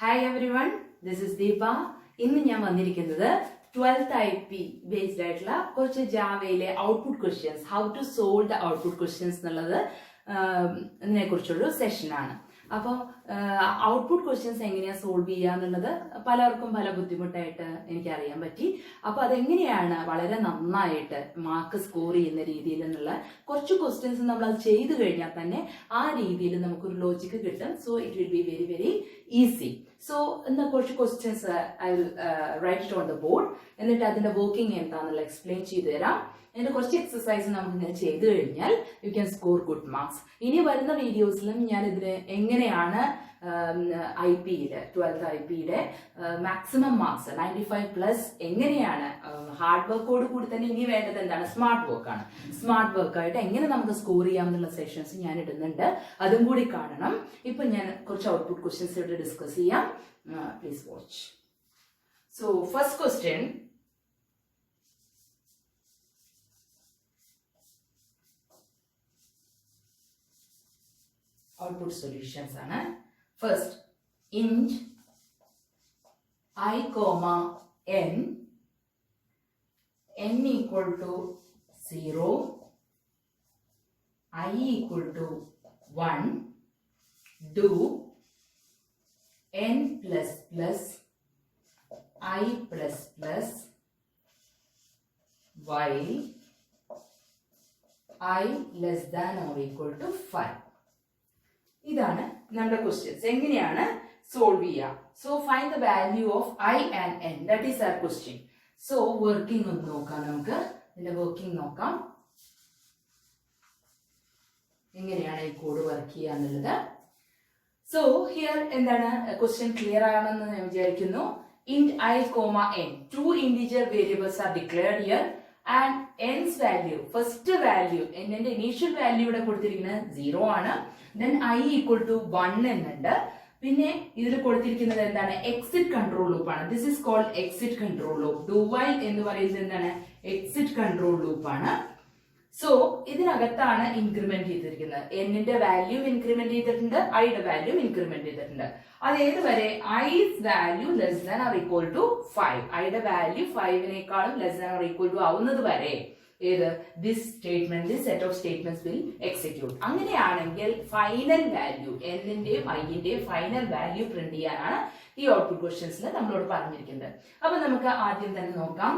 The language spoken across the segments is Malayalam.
Hi everyone, this is Deepa. ഇന്ന് ഞാൻ വന്നിരിക്കുന്നത് 12th IP based ആയിട്ടുള്ള കുറച്ച് ജാവയിലെ output questions, how to solve the output questions എന്നുള്ളത് ഇതിനെ കുറിച്ചുള്ള സെഷനാണ്. അപ്പോൾ ഔട്ട്പുട്ട് ക്വസ്റ്റ്യൻസ് എങ്ങനെയാണ് സോൾവ് ചെയ്യുക എന്നുള്ളത് പലർക്കും പല ബുദ്ധിമുട്ടായിട്ട് എനിക്കറിയാൻ പറ്റി. അപ്പോൾ അതെങ്ങനെയാണ് വളരെ നന്നായിട്ട് മാർക്ക് സ്കോർ ചെയ്യുന്ന രീതിയിൽ എന്നുള്ള കുറച്ച് ക്വസ്റ്റ്യൻസ് നമ്മൾ അത് ചെയ്തു കഴിഞ്ഞാൽ തന്നെ ആ രീതിയിൽ നമുക്കൊരു ലോജിക്ക് കിട്ടും. So it will be very very easy. So എന്നാൽ കുറച്ച് questions I will write it on the board, എന്നിട്ട് അതിന്റെ വർക്കിംഗ് എന്താണെന്നുള്ള എക്സ്പ്ലെയിൻ ചെയ്തു തരാം. അതിന്റെ കുറച്ച് എക്സസൈസ് നമുക്ക് ഇങ്ങനെ ചെയ്തു കഴിഞ്ഞാൽ you can score good marks. ഇനി വരുന്ന വീഡിയോസിലും ഞാൻ ഇതിന് എങ്ങനെയാണ് IP-യില് 12th IP-യുടെ മാക്സിമം മാർക്സ് 95+ എങ്ങനെയാണ് ഹാർഡ് വർക്കോട് കൂടി തന്നെ ഇനി വേണ്ടത് എന്താണ്, സ്മാർട്ട് വർക്കാണ്. സ്മാർട്ട് വർക്കായിട്ട് എങ്ങനെ നമുക്ക് സ്കോർ ചെയ്യാമെന്നുള്ള സെഷൻസ് ഞാൻ ഇടുന്നുണ്ട്, അതും കൂടി കാണണം. ഇപ്പൊ ഞാൻ കുറച്ച് ഔട്ട്പുട്ട് ക്വസ്റ്റ്യൻസ് ഇവിടെ ഡിസ്കസ് ചെയ്യാം. Please watch. So first question, output solutions ആണ്. First, int I comma n equal to 0, I equal to 1, do n plus plus I plus plus while I less than or equal to 5. ഇതാണ് നമ്മുടെ ക്വസ്റ്റ്യൻസ്. എങ്ങനെയാണ് സോൾവ് ചെയ്യുക? So find the value of I and n, that is our question. So working ഒന്ന് നോക്കാം, നമുക്ക് ഇതിന്റെ വർക്കിംഗ് നോക്കാം, എങ്ങനെയാണ് ഈ കോഡ് വർക്ക് ചെയ്യുക എന്നുള്ളത്. സോ ഹിയർ എന്താണ്, ക്വസ്റ്റ്യൻ ക്ലിയർ ആണെന്ന് ഞാൻ വിചാരിക്കുന്നു. int I comma n, two integer variables are declared here and n's value, first value n-ന്റെ ഇനീഷ്യൽ വാല്യൂ ഇവിടെ കൊടുത്തിരിക്കുന്നത് 0 ആണ്. then I equal to 1 എന്നുണ്ട്. പിന്നെ ഇതിൽ കൊടുത്തിരിക്കുന്നത് എന്താണ്, എക്സിറ്റ് കൺട്രോൾ ലൂപ്പ് ആണ്. This is called exit control loop. Do while എന്ന് പറയുന്നത് എന്താണ്, എക്സിറ്റ് കൺട്രോൾ ലൂപ്പ് ആണ്. സോ ഇതിനകത്താണ് ഇൻക്രിമെന്റ് ചെയ്തിരിക്കുന്നത്. n-ന്റെ വാല്യൂ ഇൻക്രിമെന്റ് ചെയ്തിട്ടുണ്ട്, I-യുടെ വാല്യൂ ഇൻക്രിമെന്റ് ചെയ്തിട്ടുണ്ട്. അത് ഏത് വരെ, I's value less than or equal to 5, I-യുടെ വാല്യൂ 5-നേക്കാളും less than or equal to ആവുന്നത് വരെ ഏത്, this statement, this set of statements will execute. അങ്ങനെയാണെങ്കിൽ ഫൈനൽ വാല്യൂ, n-ന്റെയും I-ന്റെയും ഫൈനൽ വാല്യൂ പ്രിന്റ് ചെയ്യാനാണ് ഈ ഔട്ട്പുട്ട് ക്വസ്റ്റ്യൻസിൽ നമ്മളോട് പറഞ്ഞിരിക്കുന്നത്. അപ്പൊ നമുക്ക് ആദ്യം തന്നെ നോക്കാം.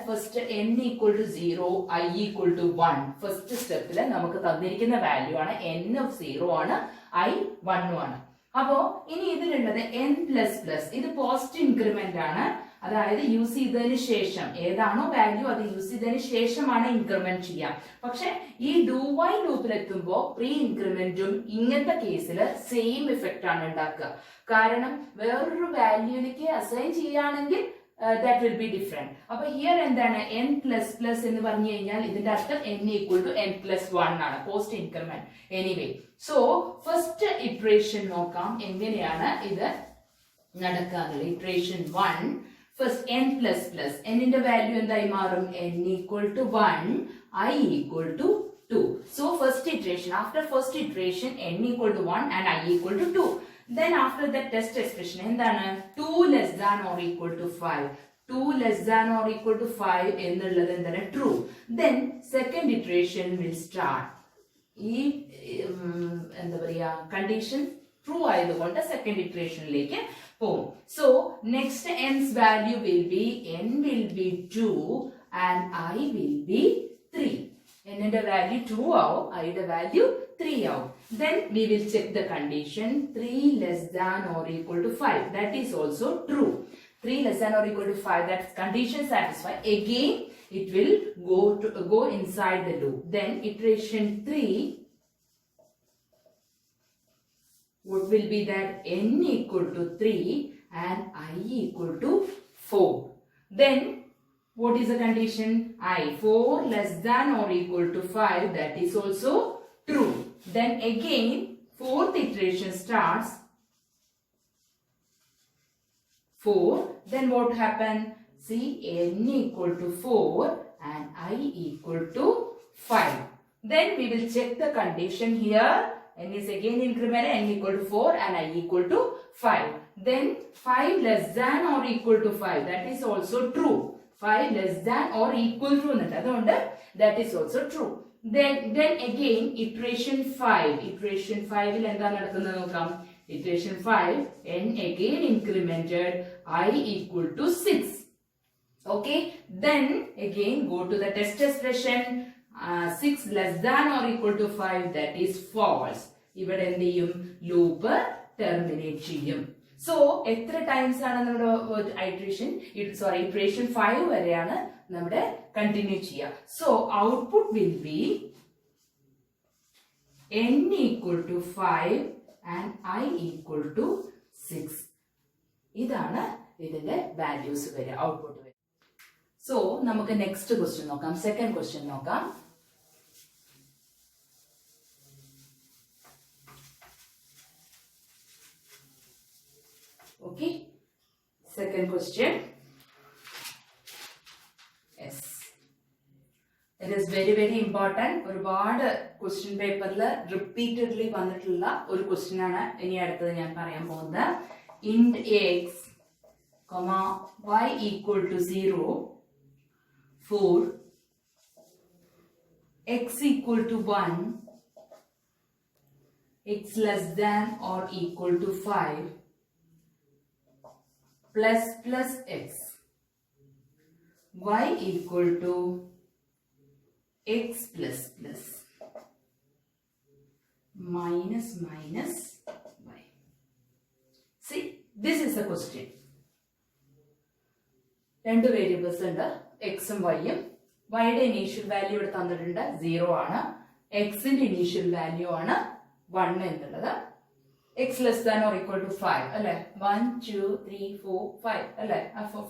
First n equal to 0, I equal to 1. First സ്റ്റെപ്പില് നമുക്ക് തന്നിരിക്കുന്ന വാല്യൂ ആണ്, n ഓഫ് 0 ആണ്, I 1 ആണ്. അപ്പോ ഇനി ഇതിലുള്ളത് n പ്ലസ് പ്ലസ്, ഇത് പോസ്റ്റ് ഇൻക്രിമെന്റ് ആണ്. അതായത് യൂസ് ചെയ്തതിന് ശേഷം ഏതാണോ വാല്യൂ അത് യൂസ് ചെയ്തതിന് ശേഷമാണ് ഇൻക്രിമെന്റ് ചെയ്യാം. പക്ഷെ ഈ ഡു വൈ ലൂപ്പിൽ എത്തുമ്പോൾ പ്രീ ഇൻക്രിമെന്റും ഇങ്ങനത്തെ കേസിൽ സെയിം ഇഫക്റ്റ് ആണ് ഉണ്ടാക്കുക. കാരണം വേറൊരു വാല്യൂലേക്ക് അസൈൻ ചെയ്യുകയാണെങ്കിൽ that will be different. അപ്പൊ ഹിയർ എന്താണ്, n പ്ലസ് പ്ലസ് എന്ന് പറഞ്ഞു കഴിഞ്ഞാൽ ഇതിന്റെ അർത്ഥം n equal to n plus 1 ആണ്, post increment. Anyway, so first iteration നോക്കാം എങ്ങനെയാണ് ഇത് നടക്കാറുള്ളത്. Iteration 1, first n plus plus, n-ന്റെ വാല്യൂ എന്തായി മാറും, n equal to 1, I equal to 2. So first iteration, after first iteration n equal to 1 and I equal to 2. Then after that test expression എന്താണ്, 2 less than or equal to 5, 2 less than or equal to 5 എന്നുള്ളത് എന്താണ്, true. Then second iteration will start. ഈ എന്താ പറയാ, കണ്ടീഷൻ ട്രൂ ആയതുകൊണ്ട് സെക്കൻഡ് ഇറ്ററേഷനിലേക്ക് പോകും. So next n's value will be, n will be 2 and I will be 3. n-ന്റെ വാല്യൂ 2 ആവും, I-യുടെ വാല്യൂ 3 ആവും. Then we will check the condition 3 less than or equal to 5. That is also true. 3 less than or equal to 5, that condition satisfied. Again, it will go inside the loop. Then iteration 3, what will be that, n equal to 3 and I equal to 4. Then what is the condition, I 4 less than or equal to 5, that is also true. Then again fourth iteration starts, 4. Then what happened, see, n equal to 4 and I equal to 5. Then we will check the condition here. N is again incremented, n equal to 4 and I equal to 5. then 5 less than or equal to 5, that is also true. 5 less than or equal to ennattu adonde that is also true. Then again iteration 5 il endha nadakkunnu nokkam. Iteration 5, n again incremented I equal to 6. Okay, then again go to the test expression. 6 less than or equal to 5, that is false. ഇവിടെ എന്ത് ചെയ്യും? ലൂപ്പ് ടെർമിനേറ്റ് ചെയ്യും. സോ എത്ര ടൈംസ് ആണ് നമ്മുടെ ഇറ്ററേഷൻ 5 വരെയാണ് നമ്മുടെ കണ്ടിന്യൂ ചെയ്യുക. So output will be n equal to 5 and I equal to 6. ഇതാണ് ഇതിന്റെ വാല്യൂസ് വരിക, ഔട്ട്പുട്ട് വരിക. സോ നമുക്ക് നെക്സ്റ്റ് ക്വസ്റ്റ്യൻ നോക്കാം. സെക്കൻഡ് ക്വസ്റ്റ്യൻ നോക്കാം. Okay, second question. Yes, it is very important. ഒരുപാട് ക്വസ്റ്റ്യൻ പേപ്പറിൽ റിപ്പീറ്റഡ്ലി വന്നിട്ടുള്ള ഒരു ക്വസ്റ്റ്യൻ ആണ് ഇനി അടുത്തത് ഞാൻ പറയാൻ പോകുന്നത്. int x, y equal to 0 for x equal to 1, x less than or equal to 5, plus x, y equal to x plus minus y. See, this is the question. രണ്ട് വേരിയബിൾസ് ഉണ്ട്, എക്സും വൈയും. വൈയുടെ ഇനീഷ്യൽ വാല്യൂ ഇവിടെ തന്നിട്ടുണ്ട് 0 ആണ്. എക്സിന്റെ ഇനീഷ്യൽ വാല്യൂ ആണ് 1 എന്നുള്ളത്. x less than or equal to 5 അല്ലെ? 1 2 3 4 5 അല്ലെ?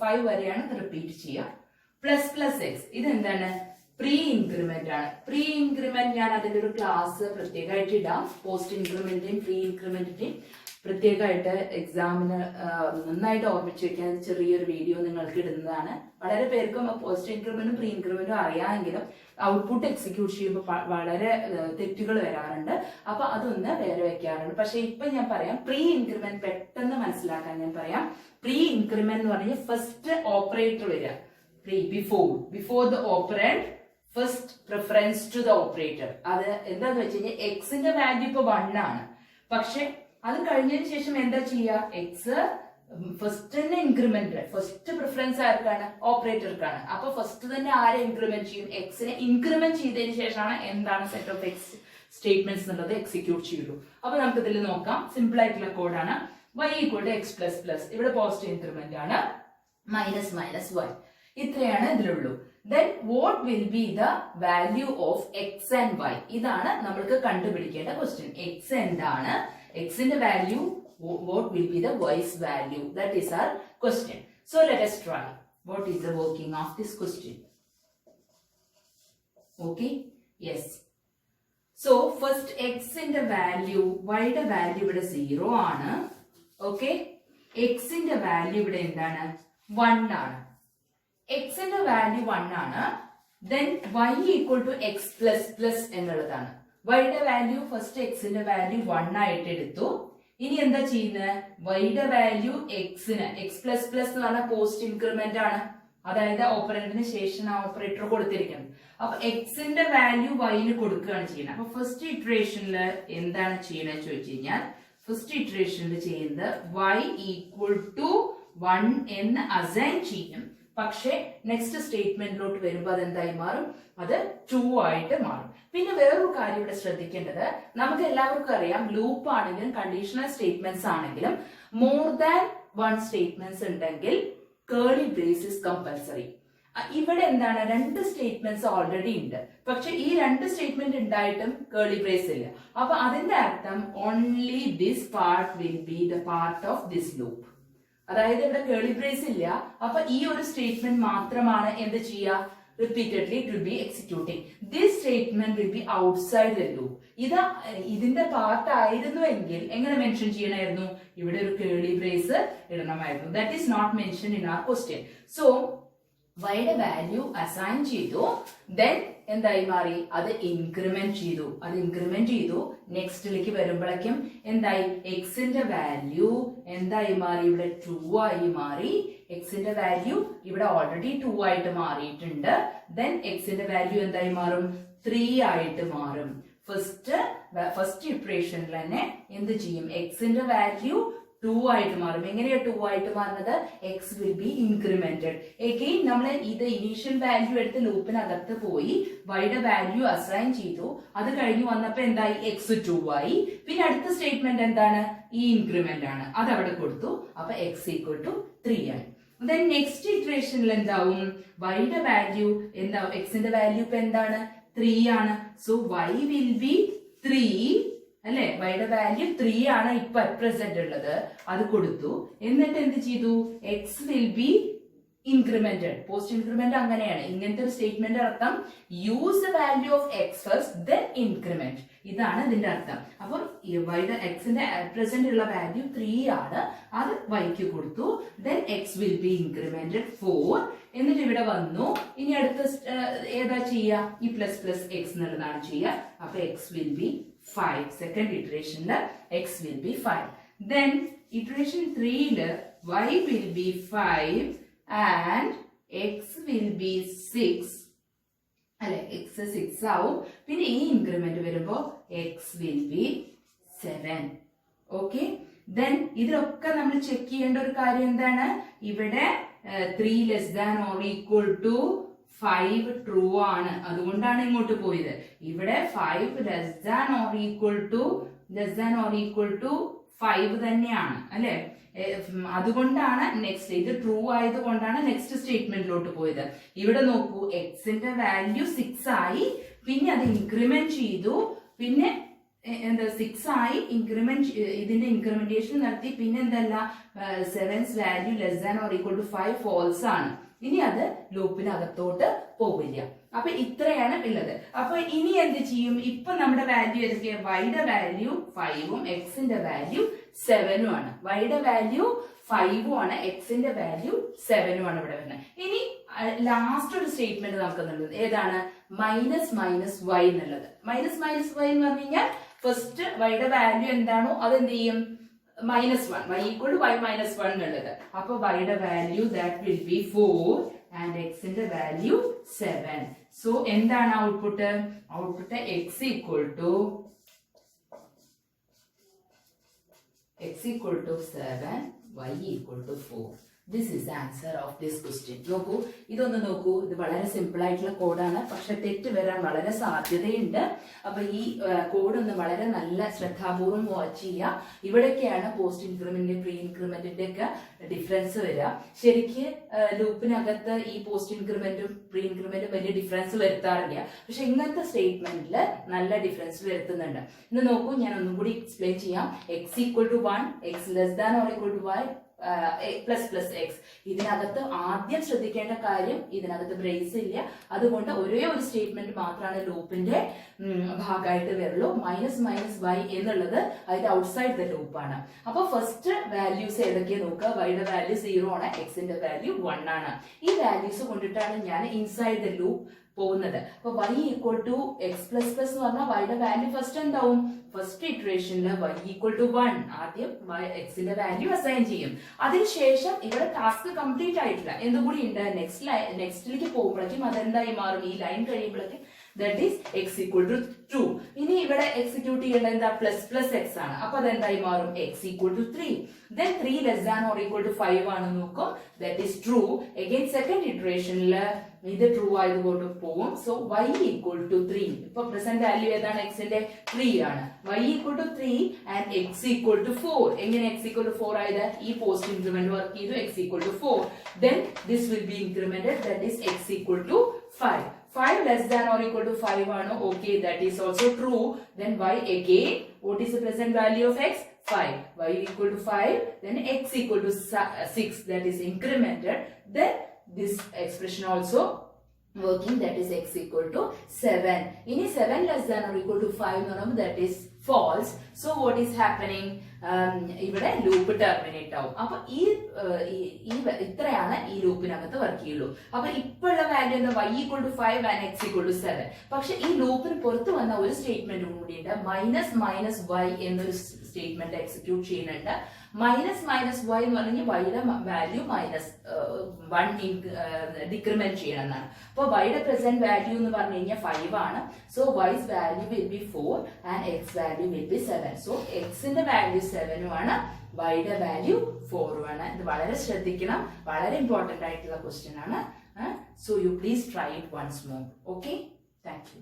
5 വരെയാണ് റിപ്പീറ്റ് ചെയ്യുക. പ്ലസ് എക്സ്, ഇതെന്താണ്? പ്രീ ഇൻക്രിമെന്റ് ആണ്. പ്രീ ഇൻക്രിമെന്റ് ഞാൻ അതിന്റെ ഒരു ക്ലാസ് പ്രത്യേകമായിട്ട് ഇടാം. പോസ്റ്റ് ഇൻക്രിമെന്റിന്റെയും പ്രീ ഇൻക്രിമെന്റിന്റെയും പ്രത്യേകമായിട്ട് എക്സാമിന് നന്നായിട്ട് ഓർമ്മിച്ച് വെക്കാൻ ചെറിയൊരു വീഡിയോ നിങ്ങൾക്ക് ഇടുന്നതാണ്. വളരെ പേർക്കും പോസ്റ്റ് ഇൻക്രിമെന്റും പ്രീ ഇൻക്രിമെന്റും അറിയാമെങ്കിലും ഔട്ട്പുട്ട് എക്സിക്യൂട്ട് ചെയ്യുമ്പോൾ വളരെ തെറ്റുകൾ വരാറുണ്ട്. അപ്പൊ അതൊന്ന് വേറെ വെക്കാറുണ്ട്. പക്ഷെ ഇപ്പൊ ഞാൻ പറയാം, പ്രീ ഇൻക്രിമെന്റ് പെട്ടെന്ന് മനസ്സിലാക്കാൻ ഞാൻ പറയാം. പ്രീ ഇൻക്രിമെന്റ് എന്ന് പറഞ്ഞാൽ ഫസ്റ്റ് ഓപ്പറേറ്റർ വരിക. Before the operand, first preference to the operator. അത് എന്താന്ന് വെച്ച് കഴിഞ്ഞാൽ എക്സിന്റെ വാല്യൂ ഇപ്പൊ 1 ആണ്. പക്ഷെ അത് കഴിഞ്ഞതിന് ശേഷം എന്താ ചെയ്യുക? എക്സ് ഫസ്റ്റ് തന്നെ ഇൻക്രിമെന്റ്, ഫസ്റ്റ് പ്രിഫറൻസ് ആർക്കാണ്? ഓപ്പറേറ്റർക്കാണ്. അപ്പൊ ഫസ്റ്റ് തന്നെ ആരെ ഇൻക്രിമെന്റ് ചെയ്യും? എക്സിനെ ഇൻക്രിമെന്റ് ചെയ്തതിന് ശേഷമാണ് എന്താണ് സെറ്റ് ഓഫ് എക്സ് സ്റ്റേറ്റ്മെന്റ്സ് എന്നുള്ളത് എക്സിക്യൂട്ട് ചെയ്യുള്ളൂ. അപ്പൊ നമുക്ക് ഇതിൽ നോക്കാം. സിമ്പിൾ ആയിട്ടുള്ള കോഡാണ്. y equal to x plus plus, ഇവിടെ പോസിറ്റീവ് ഇൻക്രിമെന്റ് ആണ്. മൈനസ് y, ഇത്രയാണ് ഇതിലുള്ളൂ. Then what will be the value of x and y? ഇതാണ് നമ്മൾക്ക് കണ്ടുപിടിക്കേണ്ട ക്വസ്റ്റ്യൻ. x എന്താണ്? x ന്റെ value, what will be the y's value? That is our question. So let us try. What is the working of this question? Okay, yes. So first x ന്റെ വാല്യൂ, y യുടെ വാല്യൂ ഇവിടെ 0 ആണ്. Okay, x ന്റെ വാല്യൂ ഇവിടെ എന്താണ്? 1 ആണ്. x ന്റെ വാല്യൂ 1 ആണ്. Then y equal to x plus plus എന്നുള്ളതാണ്. y യുടെ വാല്യൂ ഫസ്റ്റ് x ന്റെ വാല്യൂ 1 ആയിട്ട് എടുത്തു. ഇനി എന്താ ചെയ്യുന്നത്? y യുടെ വാല്യൂ എക്സിന്, എക്സ് പ്ലസ് പ്ലസ് എന്ന് പറഞ്ഞാൽ പോസ്റ്റ് ഇൻക്രിമെന്റ് ആണ്. അതായത് ഓപ്പറേറ്ററിന് ശേഷം ഓപ്പറേറ്റർ കൊടുത്തിരിക്കുന്നത്. അപ്പൊ എക്സിന്റെ വാല്യൂ വൈന് കൊടുക്കുകയാണ് ചെയ്യുന്നത്. അപ്പൊ ഫസ്റ്റ് ഇറ്ററേഷനിൽ എന്താണ് ചെയ്യണമെന്ന് ചോദിച്ചു കഴിഞ്ഞാൽ, ഫസ്റ്റ് ഇറ്ററേഷനിൽ ചെയ്യുന്നത് y ഈക്വൽ ടു 1 എന്ന് അസൈൻ ചെയ്യും. പക്ഷെ നെക്സ്റ്റ് സ്റ്റേറ്റ്മെന്റിലോട്ട് വരുമ്പോൾ അതെന്തായി മാറും? അത് 2 ആയിട്ട് മാറും. പിന്നെ വേറൊരു കാര്യം ഇവിടെ ശ്രദ്ധിക്കേണ്ടത്, നമുക്ക് എല്ലാവർക്കും അറിയാം, ലൂപ്പ് ആണെങ്കിലും കണ്ടീഷണൽ സ്റ്റേറ്റ്മെന്റ്സ് ആണെങ്കിലും മോർ ദാൻ 1 സ്റ്റേറ്റ്മെന്റ്സ് ഉണ്ടെങ്കിൽ കേർലി ബ്രേസ് ഇസ് കമ്പൽസറി. ഇവിടെ എന്താണ്? 2 സ്റ്റേറ്റ്മെന്റ്സ് ഓൾറെഡി ഉണ്ട്. പക്ഷെ ഈ 2 സ്റ്റേറ്റ്മെന്റ് ഉണ്ടായിട്ടും കേർലി ബ്രേസ് ഇല്ല. അപ്പൊ അതിന്റെ അർത്ഥം only this part will be the part of this loop. അതായത് ഇവിടെ കേർലി ബ്രേസ് ഇല്ല. അപ്പൊ ഈ ഒരു സ്റ്റേറ്റ്മെന്റ് മാത്രമാണ് എന്ത് ചെയ്യുക? Repeatedly it will be executing. This statement will be outside the loop. ഇതിന്റെ പാർട്ട് ആയിരുന്നുവെങ്കിൽ എങ്ങനെ മെൻഷൻ ചെയ്യണമായിരുന്നു? ഇവിടെ ഒരു കേർലി ബ്രേസ് ഇടണമായിരുന്നു. That is not mention in our question. So വൈയുടെ വാല്യൂ അസൈൻ ചെയ്തു. ദെൻ എന്തായി മാറി, അത് ഇൻക്രിമെന്റ് ചെയ്തു. നെക്സ്റ്റിലേക്ക് വരുമ്പോഴേക്കും എന്തായി, എക്സിന്റെ വാല്യൂ എന്തായി മാറി, ഇവിടെ 2 ആയി മാറി. എക്സിന്റെ വാല്യൂ ഇവിടെ ഓൾറെഡി 2 ആയിട്ട് മാറിയിട്ടുണ്ട്. ദെൻ എക്സിന്റെ വാല്യൂ എന്തായി മാറും, 3 ആയിട്ട് മാറും. ഫസ്റ്റ് ഇക്വേഷനിൽ തന്നെ എന്ത് ചെയ്യും, എക്സിന്റെ വാല്യൂ 2 ആയിട്ട് മാറും. എങ്ങനെയാ 2 ആയിട്ട് മാറുന്നത്, X will B incremented. Again നമ്മൾ ഇത് ഇനീഷ്യൽ വാല്യൂ എടുത്ത് ലൂപ്പിനകത്ത് പോയി വൈയുടെ വാല്യൂ അസൈൻ ചെയ്തു. അത് കഴിഞ്ഞ് വന്നപ്പോ എന്തായി, എക്സ് 2 ആയി. പിന്നെ അടുത്ത സ്റ്റേറ്റ്മെന്റ് എന്താണ്, ഈ ഇൻക്രിമെന്റ് ആണ്, അത് അവിടെ കൊടുത്തു. അപ്പൊ എക്സ് ഈക്വൽ ടു 3 ആയി. ദെൻ നെക്സ്റ്റ് ഇക്വേഷനിൽ എന്താവും, വൈയുടെ വാല്യൂ എന്താവും, എക്സിന്റെ വാല്യൂ ഇപ്പൊ എന്താണ്, 3 ആണ്. സോ വൈ വിൽ ബി 3 അല്ലെ, വൈയുടെ വാല്യൂ 3 ആണ് ഇപ്പൊ പ്രസന്റ് ഉള്ളത്, അത് കൊടുത്തു. എന്നിട്ട് എന്ത് ചെയ്തു, X will B incremented. Post increment അങ്ങനെയാണ്. ഇങ്ങനത്തെ ഒരു സ്റ്റേറ്റ്മെന്റ് അർത്ഥം use the value of X first then increment, ഇതാണ് ഇതിന്റെ അർത്ഥം. അപ്പോൾ വൈയുടെ എക്സിന്റെ പ്രസന്റ് ഉള്ള വാല്യൂ 3 ആണ്, അത് വൈക്ക് കൊടുത്തു. Then X will B incremented 4. എന്നിട്ട് ഇവിടെ വന്നു. ഇനി അടുത്ത ഏതാ ചെയ്യാ, ഈ പ്ലസ് പ്ലസ് എക്സ് എന്നുള്ളതാണ് ചെയ്യുക. അപ്പൊ എക്സ് വിൽ ബി 5. സെക്കൻഡ് ഇറ്ററേഷനില് X will be 5. Then iteration 3ല് y will be 5 and x will be 6 അല്ലെ, x 6 ആവും. പിന്നെ ഈ ഇൻക്രിമെന്റ് വരുമ്പോ x will be 7. Okay, then ഇതിലൊക്കെ നമ്മൾ ചെക്ക് ചെയ്യേണ്ട ഒരു കാര്യം എന്താണ്, ഇവിടെ 3 less than or equal to 5 true ആണ്, അതുകൊണ്ടാണ് ഇങ്ങോട്ട് പോയത്. ഇവിടെ 5 less than or equal to 5 തന്നെയാണ് അല്ലെ, അതുകൊണ്ടാണ് നെക്സ്റ്റ്, ഇത് ട്രൂ ആയതുകൊണ്ടാണ് നെക്സ്റ്റ് സ്റ്റേറ്റ്മെന്റിലോട്ട് പോയത്. ഇവിടെ നോക്കൂ, എക്സിന്റെ വാല്യൂ 6 ആയി, പിന്നെ അത് ഇൻക്രിമെന്റ് ചെയ്തു, പിന്നെ എന്താ 6 ആയി ഇൻക്രിമെന്റ്, ഇതിന്റെ ഇൻക്രിമെന്റേഷൻ നടത്തി. പിന്നെ എന്തല്ല, 7's value less than or equal to 5 false ആണ്. ഇനി അത് ലൂപ്പിനകത്തോട്ട് പോവില്ല. അപ്പൊ ഇത്രയാണ് ഉള്ളത്. അപ്പൊ ഇനി എന്ത് ചെയ്യും, ഇപ്പൊ നമ്മുടെ വാല്യൂ ഏതൊക്കെയാ, വൈയുടെ വാല്യൂ 5ഉം എക്സിന്റെ വാല്യൂ 7ഉം ആണ്. വൈയുടെ വാല്യൂ 5ഉം ആണ്, എക്സിന്റെ വാല്യൂ 7ഉം ആണ് ഇവിടെ വരുന്നത്. ഇനി ലാസ്റ്റ് ഒരു സ്റ്റേറ്റ്മെന്റ് നമുക്ക് ഏതാണ്, മൈനസ് മൈനസ് വൈ എന്നുള്ളത്. മൈനസ് മൈനസ് വൈ എന്ന് പറഞ്ഞു കഴിഞ്ഞാൽ ഫസ്റ്റ് വൈയുടെ വാല്യൂ എന്താണോ അത് എന്ത് ചെയ്യും, -1, y equal to y minus 1 എന്നുള്ളത്. അപ്പൊ വൈയുടെ value that will be 4 and എക്സിന്റെ വാല്യൂ 7. സോ എന്താണ് output, x equal to 7, y equal to 4. This is the answer of this question. നോക്കൂ, ഇതൊന്ന് നോക്കൂ, ഇത് വളരെ സിമ്പിൾ ആയിട്ടുള്ള കോഡാണ്, പക്ഷെ തെറ്റ് വരാൻ വളരെ സാധ്യതയുണ്ട്. അപ്പൊ ഈ കോഡ് ഒന്ന് വളരെ നല്ല ശ്രദ്ധാപൂർവം വാച്ച് ചെയ്യുക. ഇവിടേക്കാണ് പോസ്റ്റ് ഇൻക്രിമെന്റ് പ്രീ ഇൻക്രിമെന്റിന്റെ ഒക്കെ ഡിഫറൻസ് വരിക. ശരിക്ക് ലൂപ്പിനകത്ത് ഈ പോസ്റ്റ് ഇൻക്രിമെന്റും പ്രീ ഇൻക്രിമെന്റും വലിയ ഡിഫറൻസ് വരുത്താറില്ല, പക്ഷെ ഇങ്ങനത്തെ സ്റ്റേറ്റ്മെന്റിൽ നല്ല ഡിഫറൻസ് വരുത്തുന്നുണ്ട്. ഇന്ന് നോക്കൂ, ഞാൻ ഒന്നും കൂടി എക്സ്പ്ലെയിൻ ചെയ്യാം. x equal to 1, x less than or equal to y plus plus X. ഇതിനകത്ത് ആദ്യം ശ്രദ്ധിക്കേണ്ട കാര്യം, ഇതിനകത്ത് ബ്രേസ് ഇല്ല, അതുകൊണ്ട് ഒരേ ഒരു സ്റ്റേറ്റ്മെന്റ് മാത്രമാണ് ലൂപ്പിന്റെ ഭാഗമായിട്ട് വരുള്ളൂ. മൈനസ് മൈനസ് വൈ എന്നുള്ളത് അതിന്റെ ഔട്ട്സൈഡ് ദ ലൂപ്പാണ്. അപ്പൊ ഫസ്റ്റ് വാല്യൂസ് ഏതൊക്കെയാ നോക്കുക, വൈയുടെ വാല്യൂ 0 ആണ്, എക്സിന്റെ വാല്യൂ 1 ആണ്. ഈ വാല്യൂസ് കൊണ്ടിട്ടാണ് ഞാൻ ഇൻസൈഡ് ദ ലൂപ്പ് പോകുന്നത്. അപ്പൊ y equal to X plus plus എന്ന് പറഞ്ഞാൽ വൈയുടെ വാല്യൂ ഫസ്റ്റ് എന്താവും, ഫസ്റ്റ് ഇറ്ററേഷനിൽ y ഈക്വൽ ടു 1 ആദ്യം എക്സിന്റെ വാല്യൂ അസൈൻ ചെയ്യും. അതിനുശേഷം ഇവിടെ ടാസ്ക് കംപ്ലീറ്റ് ആയിട്ടില്ല, എന്തുകൂടി ഉണ്ട്, നെക്സ്റ്റിലേക്ക് പോകുമ്പോഴേക്കും അതെന്തായി മാറും, ഈ ലൈൻ കഴിയുമ്പോഴേക്കും that is x equal to 2. ഇനി ഇവിടെ എക്സിക്യൂട്ട് ചെയ്യേണ്ട എന്താ, പ്ലസ് പ്ലസ് എക്സ് ആണ്. അപ്പൊ അതെന്തായി മാറും, x equal to 3. then 3 less than or equal to 5 ആണ് നോക്കും, that is true. again second ഇറ്ററേഷനിൽ ഇത് ട്രൂ ആയതുകൊണ്ട് പോകും. So y equal to 3. ഇപ്പൊ പ്രസന്റ് വാല്യൂ ഏതാണ്, എക്സിന്റെ 3 ആണ്. y equal to 3 and x equal to 4. എങ്ങനെ x equal to 4 ആയത്, ഈ പോസ്റ്റ് ഇൻക്രിമെന്റ് വർക്ക് ചെയ്തു, x equal to 4. then this will be incremented, that is x equal to 5. 5 less than or equal to 5 ആണ്. Okay, that is also true. then y again, what is the present value of x, 5. y equal to 5, then x equal to 6, that is incremented. then this expression also working, that is x equal to 7. ഇനി 7 less than or equal to 5 എന്ന് പറയുമ്പോൾ that is false. So what is happening? ഇവിടെ ലൂപ്പ് ടെർമിനേറ്റ് ആവും. അപ്പൊ ഇത്രയാണ് ഈ ലൂപ്പിനകത്ത് വർക്ക് ചെയ്യുള്ളൂ. അപ്പൊ ഇപ്പോഴുള്ള വാല്യൂ എന്ന് y = 5 and x = 7. പക്ഷെ ഈ ലൂപ്പിന് പുറത്ത് വന്ന ഒരു സ്റ്റേറ്റ്മെന്റ് കൂടിയുണ്ട്, -y എന്നൊരു സ്റ്റേറ്റ്മെന്റ് എക്സിക്യൂട്ട് ചെയ്യുന്നുണ്ട്. -y എന്ന് പറഞ്ഞാൽ വൈയുടെ വാല്യൂ -1 ഡിക്രിമെന്റ് ചെയ്യണം എന്നാണ്. അപ്പൊ വൈയുടെ പ്രസന്റ് വാല്യൂ എന്ന് പറഞ്ഞു കഴിഞ്ഞാൽ 5 ആണ്. So y's value will be 4 and X value will be 7. So എക്സിന്റെ വാല്യൂ 7 ആണ്, വൈയുടെ വാല്യൂ 4 ആണ്. ഇത് വളരെ ശ്രദ്ധിക്കണം, വളരെ ഇമ്പോർട്ടന്റ് ആയിട്ടുള്ള ക്വസ്റ്റ്യൻ ആണ്. So you please try it once more. Okay, thank U.